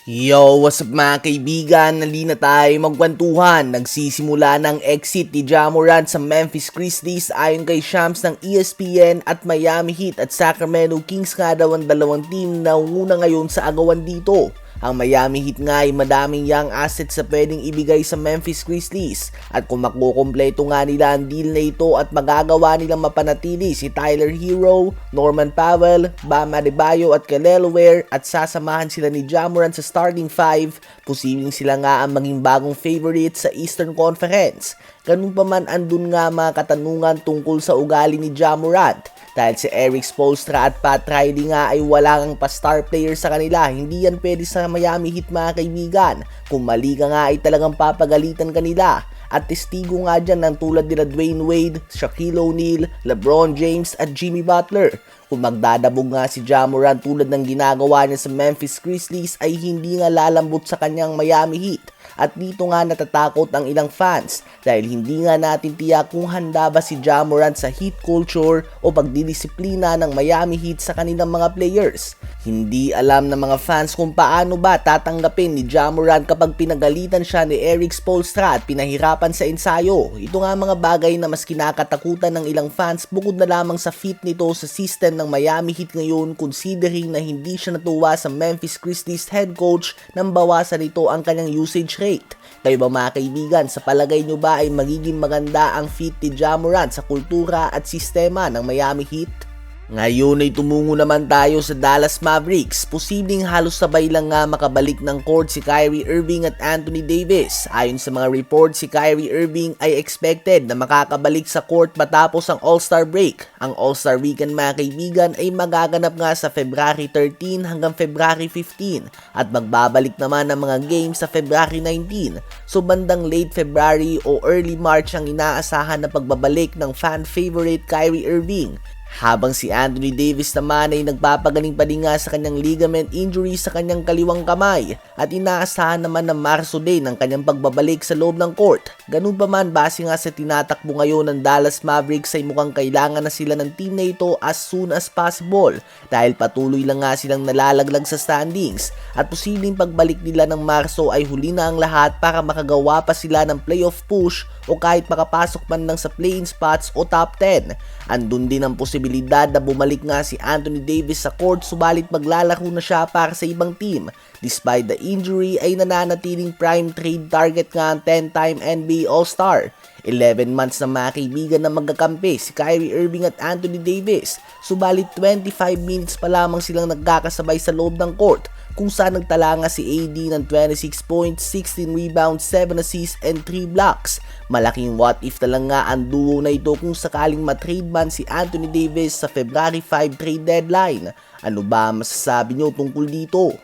Yo, what's up mga kaibigan? Nali na tayo magkwentuhan. Nagsisimula ng exit ni Ja Morant sa Memphis Grizzlies ayon kay Shams ng ESPN at Miami Heat at Sacramento Kings nga daw ang dalawang team na una ngayon sa agawan dito. Ang Miami Heat nga ay madaming young assets sa pwedeng ibigay sa Memphis Grizzlies at kung makukumpleto nga nila ang deal na ito at magagawa nilang mapanatili si Tyler Hero, Norman Powell, Bam Adebayo at Kelly Ware at sasamahan sila ni Ja Morant sa starting five, posibleng sila nga ang maging bagong favorite sa Eastern Conference. Ganun pa man andun nga mga katanungan tungkol sa ugali ni Ja Morant. Dahil si Erik Spoelstra at Pat Riley nga ay wala kang pa-star player sa kanila, hindi yan pwede sa Miami Heat mga kaibigan. Kung mali ka nga ay talagang papagalitan kanila. At testigo nga dyan ng tulad nila Dwayne Wade, Shaquille O'Neal, LeBron James at Jimmy Butler. Kung magdadabog nga si Ja Morant tulad ng ginagawa niya sa Memphis Grizzlies ay hindi nga lalambot sa kanyang Miami Heat. At dito nga natatakot ang ilang fans dahil hindi nga natin tiyak kung handa ba si Ja Morant sa Heat culture o pagdidisiplina ng Miami Heat sa kanilang mga players. Hindi alam ng mga fans kung paano ba tatanggapin ni Ja Morant kapag pinagalitan siya ni Erik Spoelstra at pinahirapan sa ensayo. Ito nga mga bagay na mas kinakatakutan ng ilang fans bukod na lamang sa fit nito sa system ng Miami Heat ngayon considering na hindi siya natuwa sa Memphis Grizzlies head coach nang bawasan nito ang kanyang usage rate. Kayo ba mga kaibigan, sa palagay nyo ba ay magiging maganda ang fit ni Ja Morant sa kultura at sistema ng Miami Heat? Ngayon ay tumungo naman tayo sa Dallas Mavericks. Posibleng halos sabay lang nga makabalik ng court si Kyrie Irving at Anthony Davis. Ayon sa mga report, si Kyrie Irving ay expected na makakabalik sa court matapos ang All-Star break. Ang All-Star weekend mga kaibigan ay magaganap nga sa February 13 hanggang February 15 at magbabalik naman ang mga games sa February 19. So bandang late February o early March ang inaasahan na pagbabalik ng fan favorite Kyrie Irving. Habang si Anthony Davis naman ay nagpapagaling pa din nga sa kanyang ligament injury sa kanyang kaliwang kamay at inaasahan naman na Marso din ang kanyang pagbabalik sa loob ng court. Ganun pa man, base nga sa tinatakbo ngayon ng Dallas Mavericks ay mukhang kailangan na sila ng team na ito as soon as possible dahil patuloy lang nga silang nalalaglag sa standings at posibleng pagbalik nila ng Marso ay huli na ang lahat para makagawa pa sila ng playoff push o kahit makapasok man lang sa play-in spots o top 10. Andun din ang posibilidad na bumalik nga si Anthony Davis sa court subalit maglalaro na siya para sa ibang team. Despite the injury ay nananatiling prime trade target nga ang 10-time NBA All-Star. 11 months na mga kaibigan na magkakampi si Kyrie Irving at Anthony Davis. Subalit 25 minutes pa lamang silang nagkakasabay sa loob ng court kung saan nagtala nga si AD ng 26 points, 16 rebounds, 7 assists, and 3 blocks. Malaking what if na lang nga ang duo na ito kung sakaling matrade man si Anthony Davis sa February 5 trade deadline. Ano ba masasabi nyo tungkol dito?